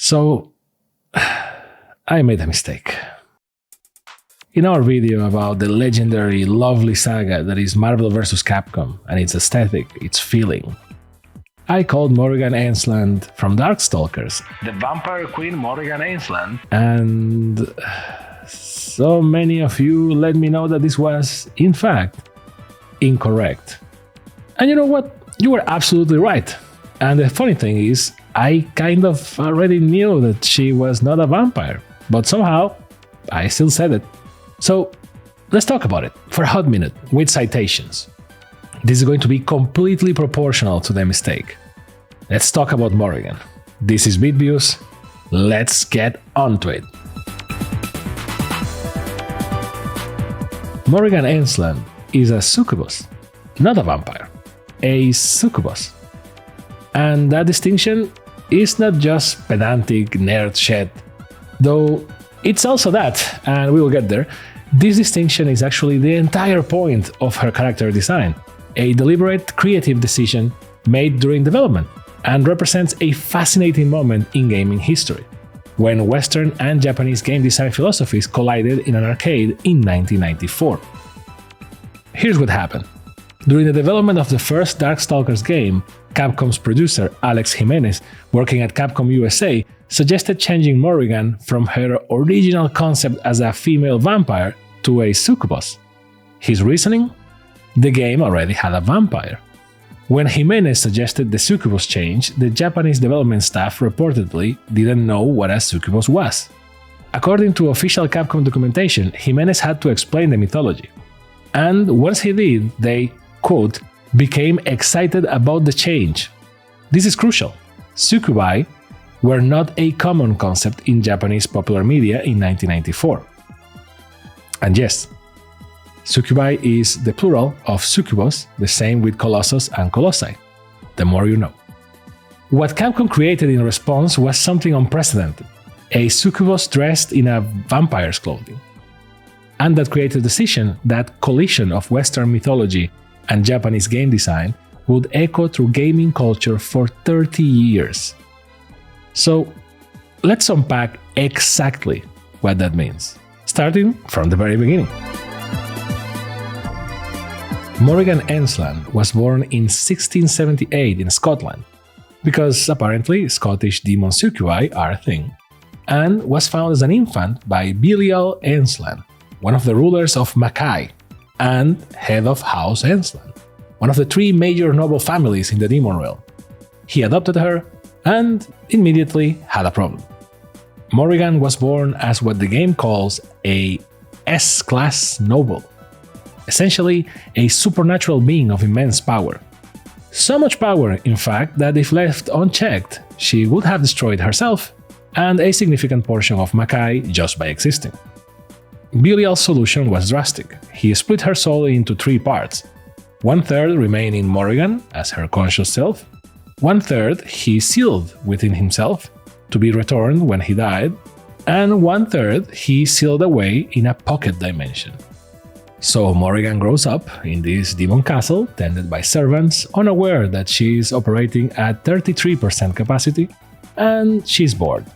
So, I made a mistake. In our video about the legendary, lovely saga that is Marvel vs. Capcom and its aesthetic, its feeling, I called Morrigan Aensland from Darkstalkers the Vampire Queen Morrigan Aensland, and so many of you let me know that this was, in fact, incorrect. And you know what? You were absolutely right. And the funny thing is, I kind of already knew that she was not a vampire, but somehow I still said it. So let's talk about it for a hot minute with citations. This is going to be completely proportional to the mistake. Let's talk about Morrigan. This is Beatviews. Let's get onto it. Morrigan Aensland is a succubus, not a vampire. A succubus. And that distinction is not just pedantic nerd shit, though it's also that, and we will get there. This distinction is actually the entire point of her character design, a deliberate creative decision made during development, and represents a fascinating moment in gaming history, when Western and Japanese game design philosophies collided in an arcade in 1994. Here's what happened. During the development of the first Darkstalkers game, Capcom's producer Alex Jimenez, working at Capcom USA, suggested changing Morrigan from her original concept as a female vampire to a succubus. His reasoning? The game already had a vampire. When Jimenez suggested the succubus change, the Japanese development staff reportedly didn't know what a succubus was. According to official Capcom documentation, Jimenez had to explain the mythology. And once he did, they, quote, became excited about the change. This is crucial. Succubi were not a common concept in Japanese popular media in 1994. And yes, succubi is the plural of succubus, the same with colossus and colossi. The more you know. What Capcom created in response was something unprecedented, a succubus dressed in a vampire's clothing. And that created the decision that collision of Western mythology and Japanese game design would echo through gaming culture for 30 years. So, let's unpack exactly what that means, starting from the very beginning. Morrigan Aensland was born in 1678 in Scotland, because apparently Scottish demon succubi are a thing, and was found as an infant by Belial Aensland, one of the rulers of Makai, and head of House Aensland, one of the three major noble families in the demon realm. He adopted her and immediately had a problem. Morrigan was born as what the game calls a S-class noble, essentially a supernatural being of immense power. So much power, in fact, that if left unchecked, she would have destroyed herself and a significant portion of Makai just by existing. Belial's solution was drastic. He split her soul into three parts. 1/3 remained in Morrigan as her conscious self, 1/3 he sealed within himself to be returned when he died, and 1/3 he sealed away in a pocket dimension. So Morrigan grows up in this demon castle tended by servants, unaware that she's operating at 33% capacity, and she's bored.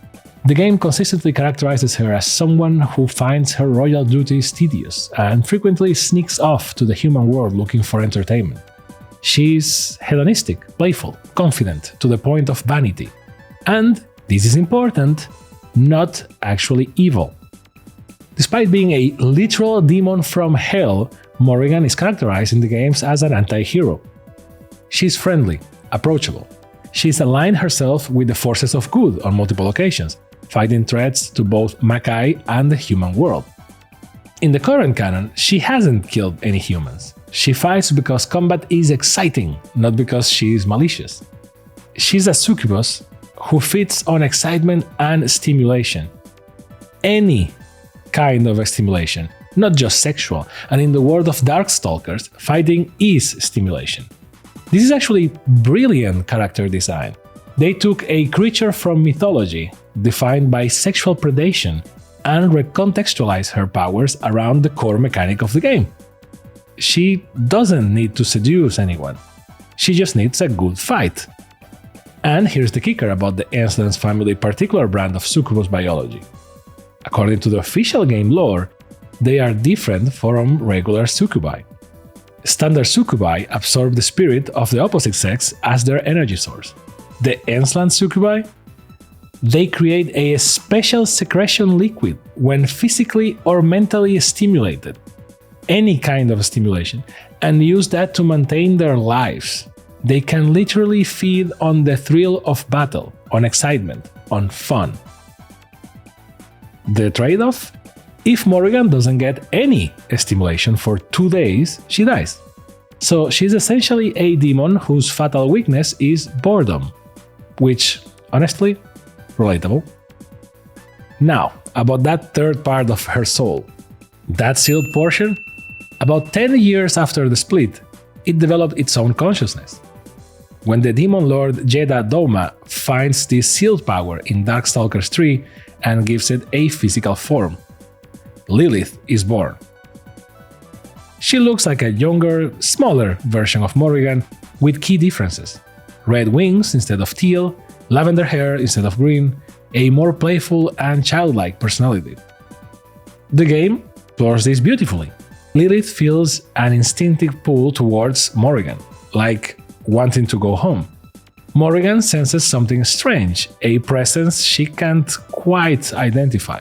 The game consistently characterizes her as someone who finds her royal duties tedious and frequently sneaks off to the human world looking for entertainment. She's hedonistic, playful, confident to the point of vanity. And, this is important, not actually evil. Despite being a literal demon from hell, Morrigan is characterized in the games as an anti-hero. She's friendly, approachable. She's aligned herself with the forces of good on multiple occasions, fighting threats to both Makai and the human world. In the current canon, she hasn't killed any humans. She fights because combat is exciting, not because she is malicious. She's a succubus who feeds on excitement and stimulation. Any kind of stimulation, not just sexual, and in the world of Darkstalkers, fighting is stimulation. This is actually brilliant character design. They took a creature from mythology, defined by sexual predation, and recontextualized her powers around the core mechanic of the game. She doesn't need to seduce anyone. She just needs a good fight. And here's the kicker about the Aensland's family's particular brand of succubus biology. According to the official game lore, they are different from regular succubi. Standard succubi absorb the spirit of the opposite sex as their energy source. The Aensland succubi? They create a special secretion liquid when physically or mentally stimulated, any kind of stimulation, and use that to maintain their lives. They can literally feed on the thrill of battle, on excitement, on fun. The trade-off? If Morrigan doesn't get any stimulation for 2 days, she dies. So she's essentially a demon whose fatal weakness is boredom, which, honestly, relatable. Now, about that third part of her soul. That sealed portion? About 10 years after the split, it developed its own consciousness. When the demon lord Jedha Doma finds this sealed power in Darkstalkers 3 and gives it a physical form, Lilith is born. She looks like a younger, smaller version of Morrigan with key differences: red wings instead of teal, lavender hair instead of green, a more playful and childlike personality. The game explores this beautifully. Lilith feels an instinctive pull towards Morrigan, like wanting to go home. Morrigan senses something strange, a presence she can't quite identify.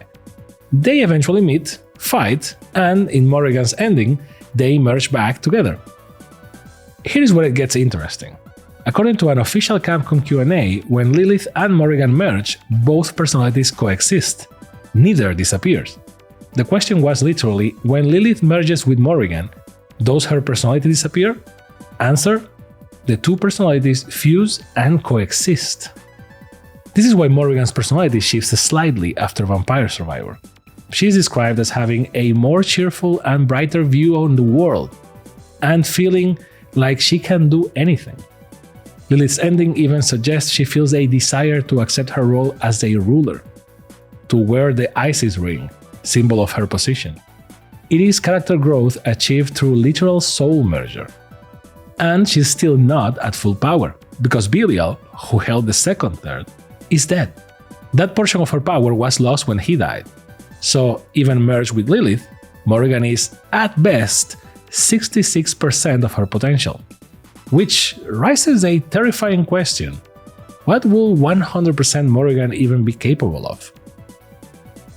They eventually meet, fight, and in Morrigan's ending, they merge back together. Here's where it gets interesting. According to an official Capcom Q&A, when Lilith and Morrigan merge, both personalities coexist. Neither disappears. The question was literally, when Lilith merges with Morrigan, does her personality disappear? Answer: the two personalities fuse and coexist. This is why Morrigan's personality shifts slightly after Vampire Survivor. She is described as having a more cheerful and brighter view on the world, and feeling like she can do anything. Lilith's ending even suggests she feels a desire to accept her role as a ruler, to wear the Isis ring, symbol of her position. It is character growth achieved through literal soul merger. And she's still not at full power, because Belial, who held the second third, is dead. That portion of her power was lost when he died. So, even merged with Lilith, Morrigan is, at best, 66% of her potential. Which raises a terrifying question. What will 100% Morrigan even be capable of?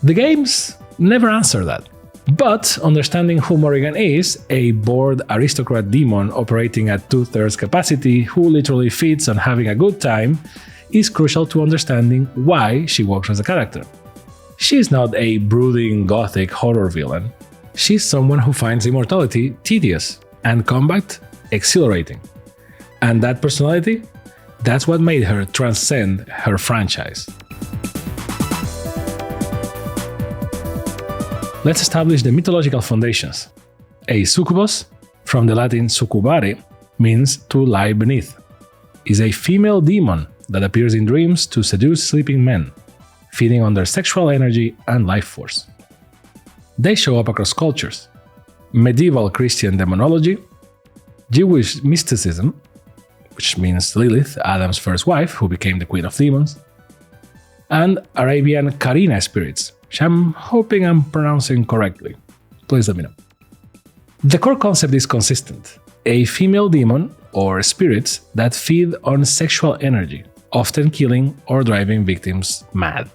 The games never answer that. But understanding who Morrigan is, a bored aristocrat demon operating at 2/3 capacity who literally feeds on having a good time, is crucial to understanding why she works as a character. She's not a brooding gothic horror villain. She's someone who finds immortality tedious and combat exhilarating. And that personality? That's what made her transcend her franchise. Let's establish the mythological foundations. A succubus, from the Latin succubare, means to lie beneath, is a female demon that appears in dreams to seduce sleeping men, feeding on their sexual energy and life force. They show up across cultures: medieval Christian demonology, Jewish mysticism, which means Lilith, Adam's first wife, who became the queen of demons, and Arabian Karina spirits, which I'm hoping I'm pronouncing correctly. Please let me know. The core concept is consistent: a female demon, or spirits, that feed on sexual energy, often killing or driving victims mad.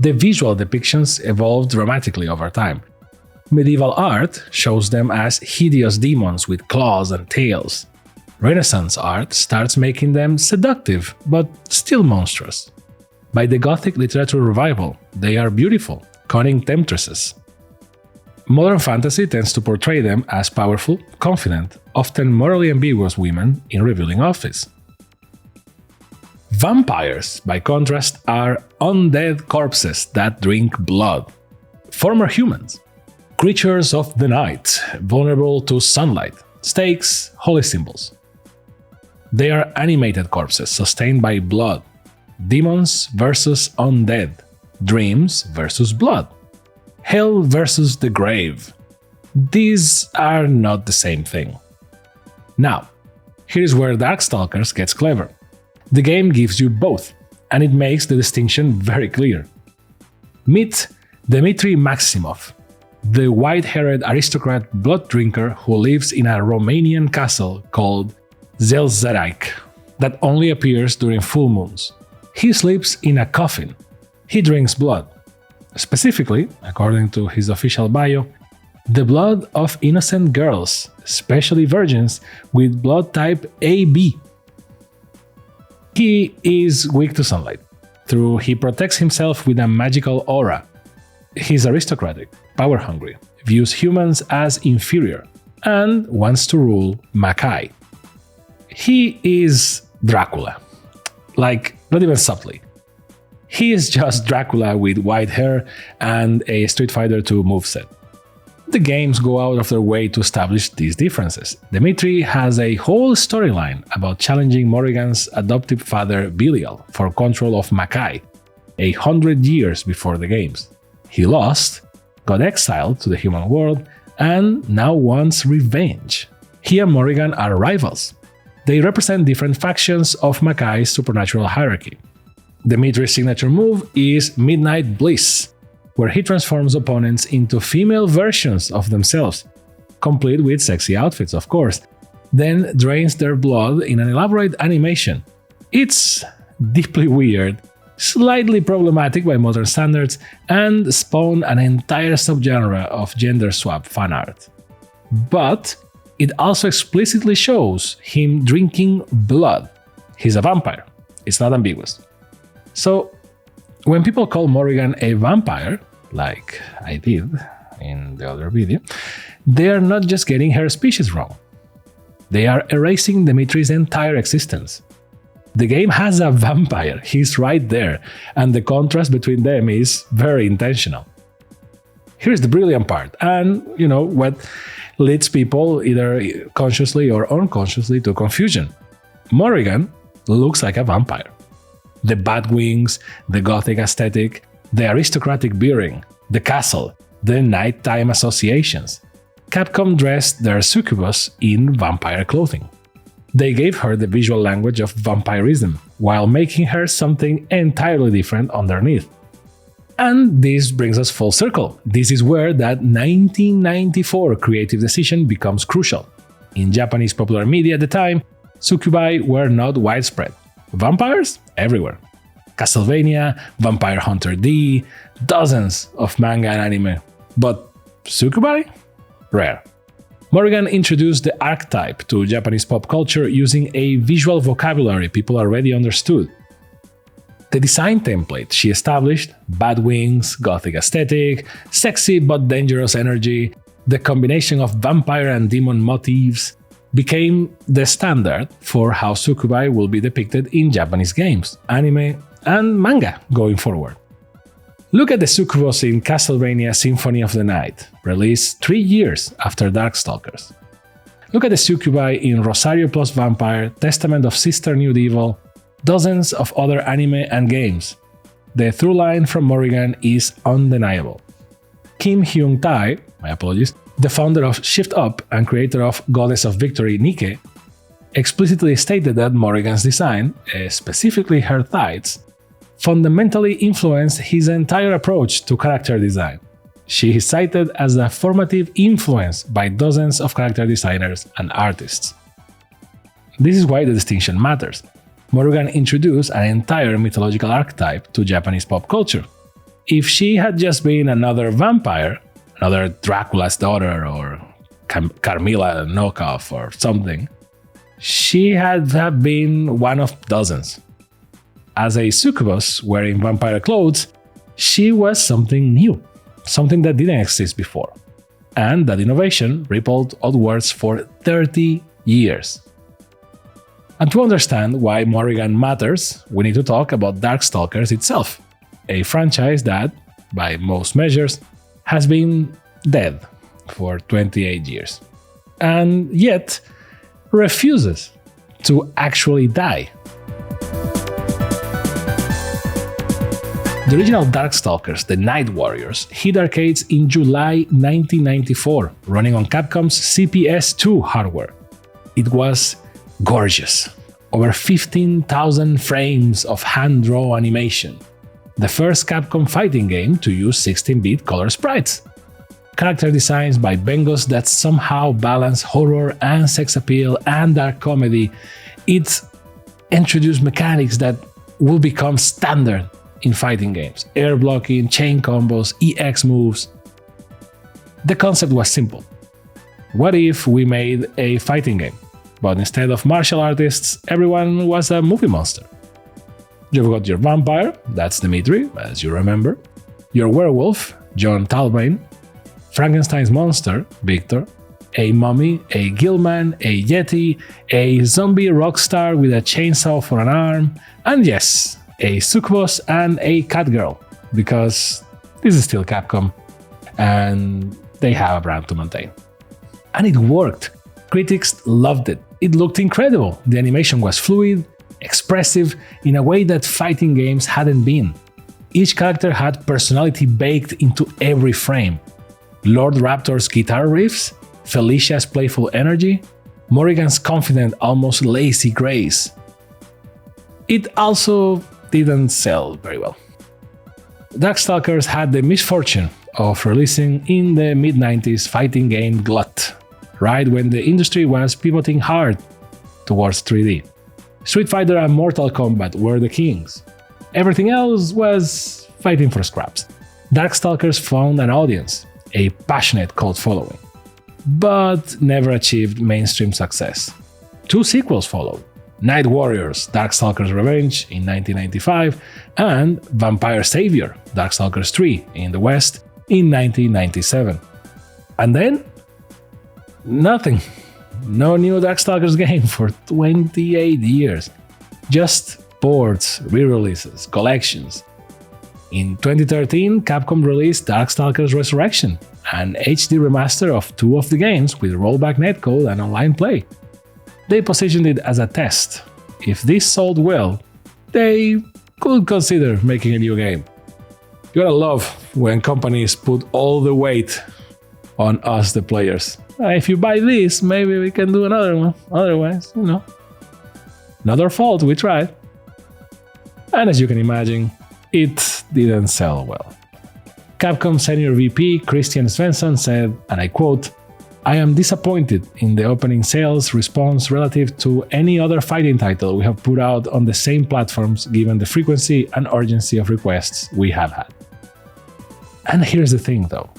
The visual depictions evolved dramatically over time. Medieval art shows them as hideous demons with claws and tails. Renaissance art starts making them seductive, but still monstrous. By the Gothic literature revival, they are beautiful, cunning temptresses. Modern fantasy tends to portray them as powerful, confident, often morally ambiguous women in revealing outfits. Vampires, by contrast, are undead corpses that drink blood. Former humans. Creatures of the night, vulnerable to sunlight, stakes, holy symbols. They are animated corpses sustained by blood. Demons versus undead. Dreams versus blood. Hell versus the grave. These are not the same thing. Now, here's where Darkstalkers gets clever. The game gives you both, and it makes the distinction very clear. Meet Dmitry Maximov, the white-haired aristocrat blood drinker who lives in a Romanian castle called Zelzaraik that only appears during full moons. He sleeps in a coffin. He drinks blood. Specifically, according to his official bio, the blood of innocent girls, especially virgins, with blood type AB. He is weak to sunlight, though he protects himself with a magical aura. He's aristocratic, power-hungry, views humans as inferior, and wants to rule Makai. He is Dracula. Like, not even subtly. He is just Dracula with white hair and a Street Fighter 2 moveset. The games go out of their way to establish these differences. Dmitry has a whole storyline about challenging Morrigan's adoptive father Belial for control of Makai, 100 years before the games. He lost, got exiled to the human world, and now wants revenge. He and Morrigan are rivals. They represent different factions of Makai's supernatural hierarchy. Dmitry's signature move is Midnight Bliss, where he transforms opponents into female versions of themselves, complete with sexy outfits, of course, then drains their blood in an elaborate animation. It's deeply weird, slightly problematic by modern standards, and spawned an entire subgenre of gender swap fan art. But it also explicitly shows him drinking blood. He's a vampire. It's not ambiguous. So, when people call Morrigan a vampire, like I did in the other video, they are not just getting her species wrong. They are erasing Dmitry's entire existence. The game has a vampire, he's right there, and the contrast between them is very intentional. Here's the brilliant part, and what leads people either consciously or unconsciously to confusion. Morrigan looks like a vampire. The bat wings, the gothic aesthetic, the aristocratic bearing, the castle, the nighttime associations. Capcom dressed their succubus in vampire clothing. They gave her the visual language of vampirism, while making her something entirely different underneath. And this brings us full circle. This is where that 1994 creative decision becomes crucial. In Japanese popular media at the time, succubi were not widespread. Vampires? Everywhere. Castlevania, Vampire Hunter D, dozens of manga and anime. But succubi? Rare. Morrigan introduced the archetype to Japanese pop culture using a visual vocabulary people already understood. The design template she established, bat wings, gothic aesthetic, sexy but dangerous energy, the combination of vampire and demon motifs, became the standard for how succubi will be depicted in Japanese games, anime, and manga going forward. Look at the succubus in Castlevania Symphony of the Night, released 3 years after Darkstalkers. Look at the succubi in Rosario Plus Vampire, Testament of Sister New Devil, dozens of other anime and games. The through line from Morrigan is undeniable. Kim Hyung-tae, my apologies, the founder of Shift Up and creator of Goddess of Victory Nike, explicitly stated that Morrigan's design, specifically her tights, fundamentally influenced his entire approach to character design. She is cited as a formative influence by dozens of character designers and artists. This is why the distinction matters. Morrigan introduced an entire mythological archetype to Japanese pop culture. If she had just been another vampire, another Dracula's daughter or Carmilla knockoff or something, she had have been one of dozens. As a succubus wearing vampire clothes, she was something new, something that didn't exist before. And that innovation rippled outwards for 30 years. And to understand why Morrigan matters, we need to talk about Darkstalkers itself, a franchise that, by most measures, has been dead for 28 years, and yet refuses to actually die. The original Darkstalkers, the Night Warriors, hit arcades in July 1994, running on Capcom's CPS-2 hardware. It was gorgeous, over 15,000 frames of hand-drawn animation. The first Capcom fighting game to use 16-bit color sprites. Character designs by Bengals that somehow balance horror and sex appeal and dark comedy. It introduced mechanics that will become standard in fighting games. Air blocking, chain combos, EX moves. The concept was simple. What if we made a fighting game, but instead of martial artists, everyone was a movie monster? You've got your vampire, that's Dimitri, as you remember, your werewolf, John Talbane, Frankenstein's monster, Victor, a mummy, a gillman, a yeti, a zombie rock star with a chainsaw for an arm, and yes, a succubus and a cat girl, because this is still Capcom, and they have a brand to maintain. And it worked. Critics loved it. It looked incredible. The animation was fluid, expressive, in a way that fighting games hadn't been. Each character had personality baked into every frame. Lord Raptor's guitar riffs, Felicia's playful energy, Morrigan's confident, almost lazy grace. It also didn't sell very well. Darkstalkers had the misfortune of releasing in the mid-90s fighting game glut, right when the industry was pivoting hard towards 3D. Street Fighter and Mortal Kombat were the kings. Everything else was fighting for scraps. Darkstalkers found an audience, a passionate cult following, but never achieved mainstream success. 2 sequels followed: Night Warriors, Darkstalkers Revenge in 1995, and Vampire Savior, Darkstalkers 3 in the West in 1997. And then? Nothing. No new Darkstalkers game for 28 years. Just ports, re-releases, collections. In 2013, Capcom released Darkstalkers Resurrection, an HD remaster of 2 of the games with rollback netcode and online play. They positioned it as a test. If this sold well, they could consider making a new game. You gotta love when companies put all the weight on us, the players. If you buy this, maybe we can do another one. Otherwise, not our fault, we tried. And as you can imagine, it didn't sell well. Capcom Senior VP Christian Svensson said, and I quote, "I am disappointed in the opening sales response relative to any other fighting title we have put out on the same platforms given the frequency and urgency of requests we have had." And here's the thing though.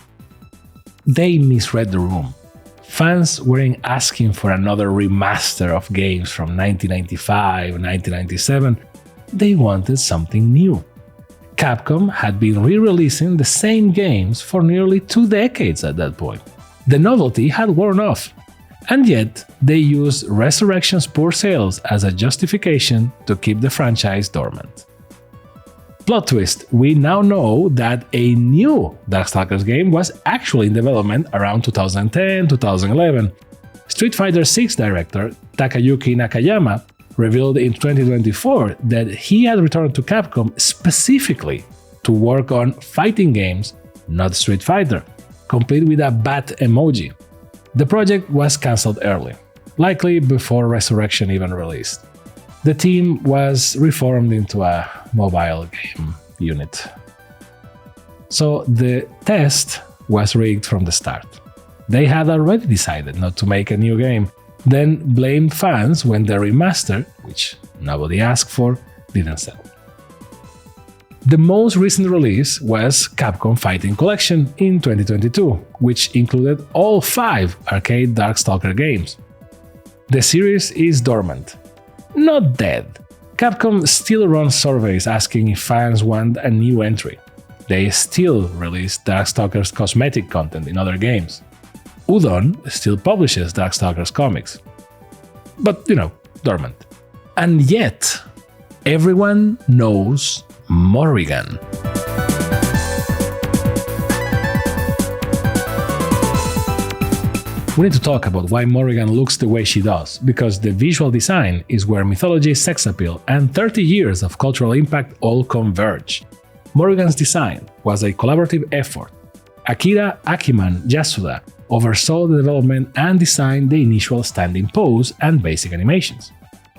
They misread the room. Fans weren't asking for another remaster of games from 1995 and 1997. They wanted something new. Capcom had been re-releasing the same games for nearly 2 decades at that point. The novelty had worn off, and yet they used Resurrection's poor sales as a justification to keep the franchise dormant. Plot twist, we now know that a new Darkstalkers game was actually in development around 2010-2011. Street Fighter VI director Takayuki Nakayama revealed in 2024 that he had returned to Capcom specifically to work on fighting games, not Street Fighter, complete with a bat emoji. The project was cancelled early, likely before Resurrection even released. The team was reformed into a mobile game unit. So the test was rigged from the start. They had already decided not to make a new game, then blamed fans when the remaster, which nobody asked for, didn't sell. The most recent release was Capcom Fighting Collection in 2022, which included all 5 arcade Darkstalker games. The series is dormant. Not dead. Capcom still runs surveys asking if fans want a new entry. They still release Darkstalkers cosmetic content in other games. Udon still publishes Darkstalkers comics. But, dormant. And yet, everyone knows Morrigan. We need to talk about why Morrigan looks the way she does, because the visual design is where mythology, sex appeal, and 30 years of cultural impact all converge. Morrigan's design was a collaborative effort. Akira Akiman Yasuda oversaw the development and designed the initial standing pose and basic animations.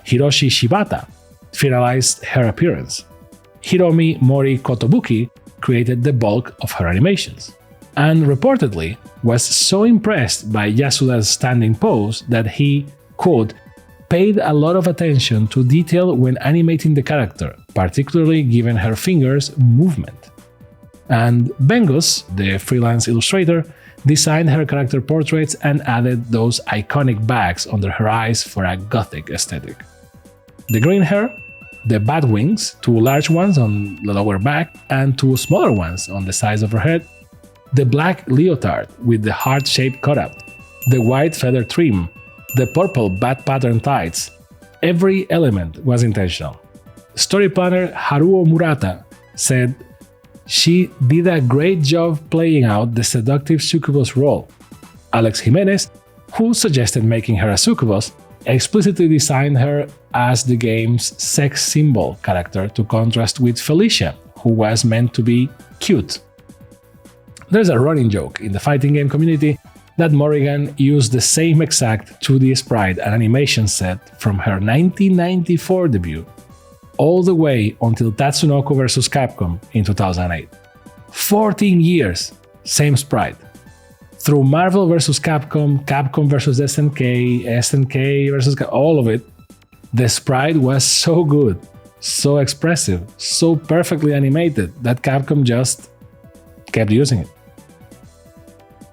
Hiroshi Shibata finalized her appearance. Hiromi Mori Kotobuki created the bulk of her animations, and reportedly was so impressed by Yasuda's standing pose that he, quote, paid a lot of attention to detail when animating the character, particularly given her fingers' movement. And Bengus, the freelance illustrator, designed her character portraits and added those iconic bags under her eyes for a gothic aesthetic. The green hair, the bat wings, 2 large ones on the lower back and 2 smaller ones on the sides of her head, the black leotard with the heart-shaped cutout, the white feather trim, the purple bat pattern tights, every element was intentional. Story planner Haruo Murata said, "She did a great job playing out the seductive succubus role." Alex Jimenez, who suggested making her a succubus, explicitly designed her as the game's sex symbol character to contrast with Felicia, who was meant to be cute. There's a running joke in the fighting game community that Morrigan used the same exact 2D sprite and animation set from her 1994 debut all the way until Tatsunoko vs. Capcom in 2008. 14 years, same sprite. Through Marvel vs. Capcom, Capcom vs. SNK vs. all of it, the sprite was so good, so expressive, so perfectly animated that Capcom just kept using it.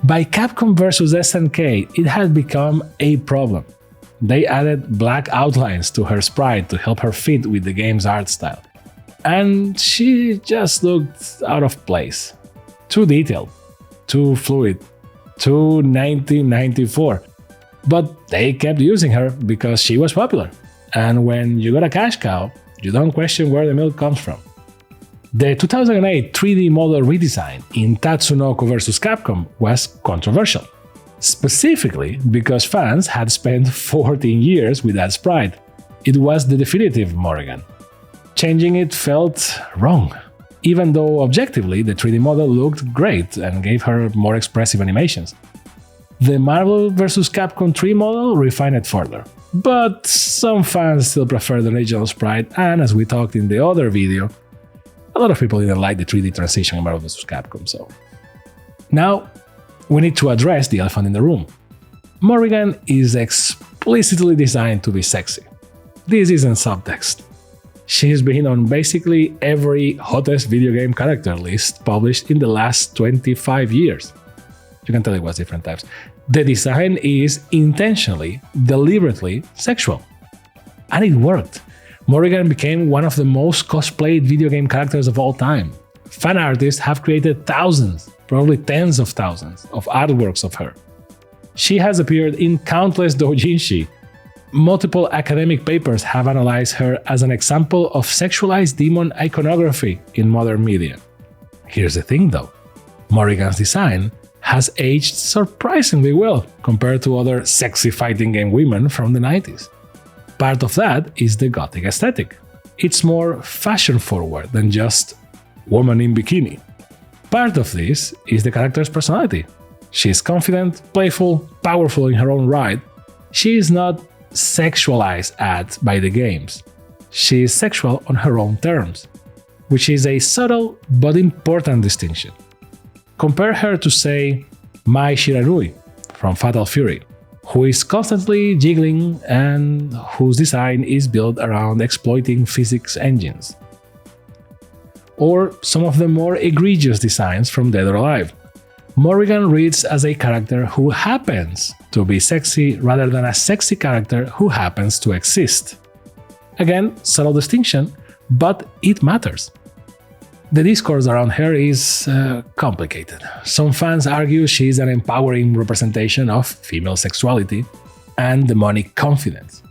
By Capcom vs. SNK, it had become a problem. They added black outlines to her sprite to help her fit with the game's art style. And she just looked out of place. Too detailed, too fluid, too 1994. But they kept using her because she was popular. And when you got a cash cow, you don't question where the milk comes from. The 2008 3D model redesign in Tatsunoko vs. Capcom was controversial, specifically because fans had spent 14 years with that sprite. It was the definitive Morrigan. Changing it felt wrong, even though objectively the 3D model looked great and gave her more expressive animations. The Marvel vs. Capcom 3 model refined it further, but some fans still prefer the original sprite, and as we talked in the other video, a lot of people didn't like the 3D transition in Marvel vs. Capcom, so... Now, we need to address the elephant in the room. Morrigan is explicitly designed to be sexy. This isn't subtext. She's been on basically every hottest video game character list published in the last 25 years. You can tell it was different types. The design is intentionally, deliberately sexual. And it worked. Morrigan became one of the most cosplayed video game characters of all time. Fan artists have created thousands, probably tens of thousands, of artworks of her. She has appeared in countless doujinshi. Multiple academic papers have analyzed her as an example of sexualized demon iconography in modern media. Here's the thing though, Morrigan's design has aged surprisingly well compared to other sexy fighting game women from the 90s. Part of that is the gothic aesthetic. It's more fashion-forward than just woman in bikini. Part of this is the character's personality. She's confident, playful, powerful in her own right. She is not sexualized by the games. She is sexual on her own terms, which is a subtle but important distinction. Compare her to, say, Mai Shiranui from Fatal Fury, who is constantly jiggling and whose design is built around exploiting physics engines. Or some of the more egregious designs from Dead or Alive. Morrigan reads as a character who happens to be sexy rather than a sexy character who happens to exist. Again, subtle distinction, but it matters. The discourse around her is complicated. Some fans argue she's an empowering representation of female sexuality and demonic confidence.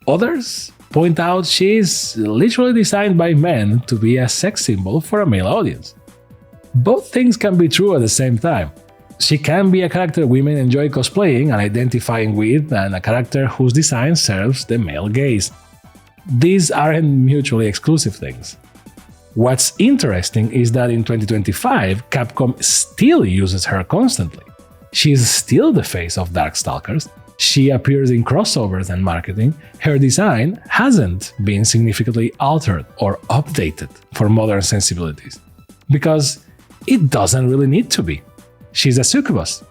Others point out she's literally designed by men to be a sex symbol for a male audience. Both things can be true at the same time. She can be a character women enjoy cosplaying and identifying with, and a character whose design serves the male gaze. These aren't mutually exclusive things. What's interesting is that in 2025, Capcom still uses her constantly. She's still the face of Darkstalkers, She appears in crossovers and marketing. Her design hasn't been significantly altered or updated for modern sensibilities, because it doesn't really need to be. She's a succubus.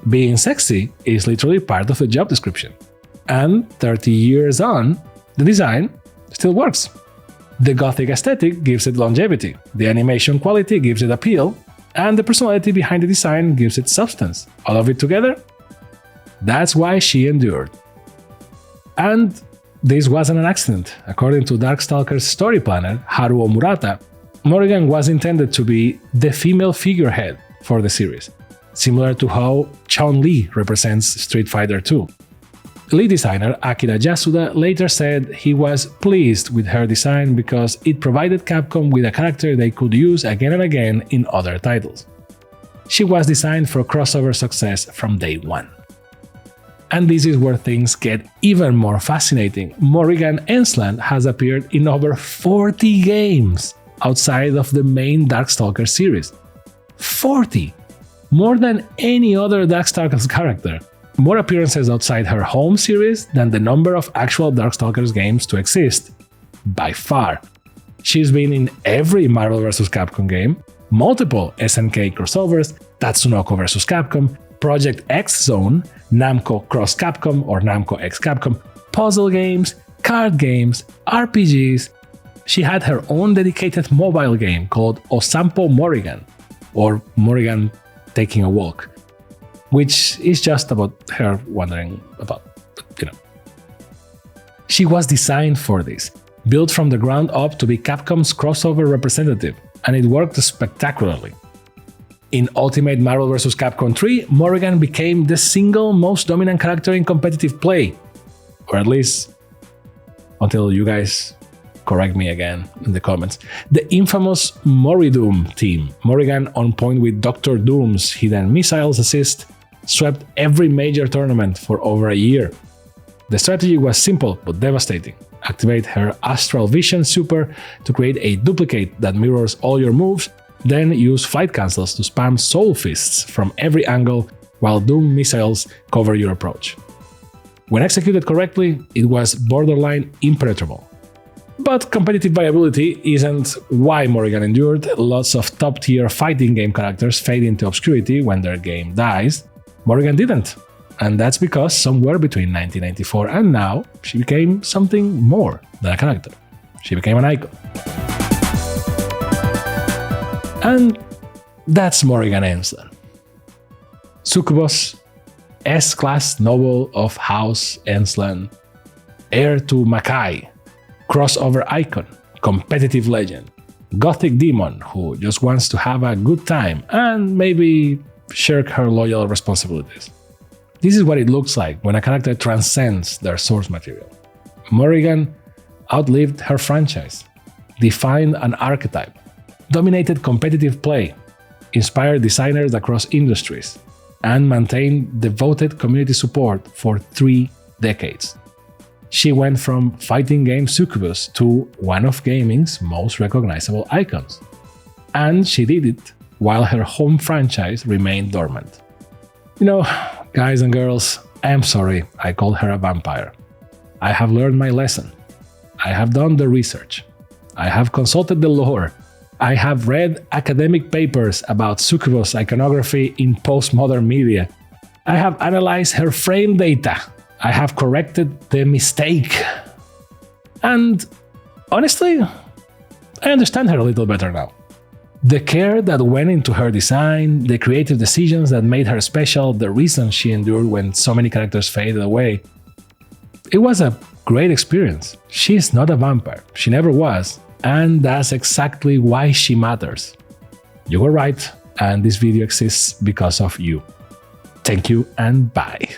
Being sexy is literally part of the job description. And 30 years on, the design still works. The gothic aesthetic gives it longevity, the animation quality gives it appeal, and the personality behind the design gives it substance. All of it together? That's why she endured. And this wasn't an accident. According to Darkstalkers story planner Haruo Murata, Morrigan was intended to be the female figurehead for the series, similar to how Chun-Li represents Street Fighter II. Lead designer Akira Yasuda later said he was pleased with her design because it provided Capcom with a character they could use again and again in other titles. She was designed for crossover success from day one. And this is where things get even more fascinating. Morrigan Aensland has appeared in over 40 games outside of the main Darkstalkers series. 40! More than any other Darkstalkers character. More appearances outside her home series than the number of actual Darkstalkers games to exist. By far. She's been in every Marvel vs. Capcom game, multiple SNK crossovers, Tatsunoko vs. Capcom, Project X Zone, Namco Cross Capcom or Namco X Capcom, puzzle games, card games, RPGs. She had her own dedicated mobile game called Osampo Morrigan, or Morrigan Taking a Walk, which is just about her wandering about, She was designed for this, built from the ground up to be Capcom's crossover representative, and it worked spectacularly. In Ultimate Marvel vs. Capcom 3, Morrigan became the single most dominant character in competitive play, or at least until you guys correct me again in the comments. The infamous Morridoom team, Morrigan on point with Dr. Doom's hidden missiles assist, swept every major tournament for over a year. The strategy was simple but devastating. Activate her Astral Vision Super to create a duplicate that mirrors all your moves, then use flight cancels to spam Soul Fists from every angle while Doom missiles cover your approach. When executed correctly, it was borderline impenetrable. But competitive viability isn't why Morrigan endured. Lots of top-tier fighting game characters fade into obscurity when their game dies. Morrigan didn't, and that's because somewhere between 1994 and now, she became something more than a character. She became an icon. And that's Morrigan Aensland. Succubus, S-class noble of House Aensland, heir to Makai, crossover icon, competitive legend, gothic demon who just wants to have a good time and maybe shirk her loyal responsibilities. This is what it looks like when a character transcends their source material. Morrigan outlived her franchise, defined an archetype, dominated competitive play, inspired designers across industries, and maintained devoted community support for 3 decades. She went from fighting game succubus to one of gaming's most recognizable icons. And she did it while her home franchise remained dormant. Guys and girls, I am sorry I called her a vampire. I have learned my lesson. I have done the research. I have consulted the lore. I have read academic papers about succubus iconography in postmodern media. I have analyzed her frame data. I have corrected the mistake. And honestly, I understand her a little better now. The care that went into her design, the creative decisions that made her special, the reason she endured when so many characters faded away. It was a great experience. She's not a vampire. She never was. And that's exactly why she matters. You were right, and this video exists because of you. Thank you and bye.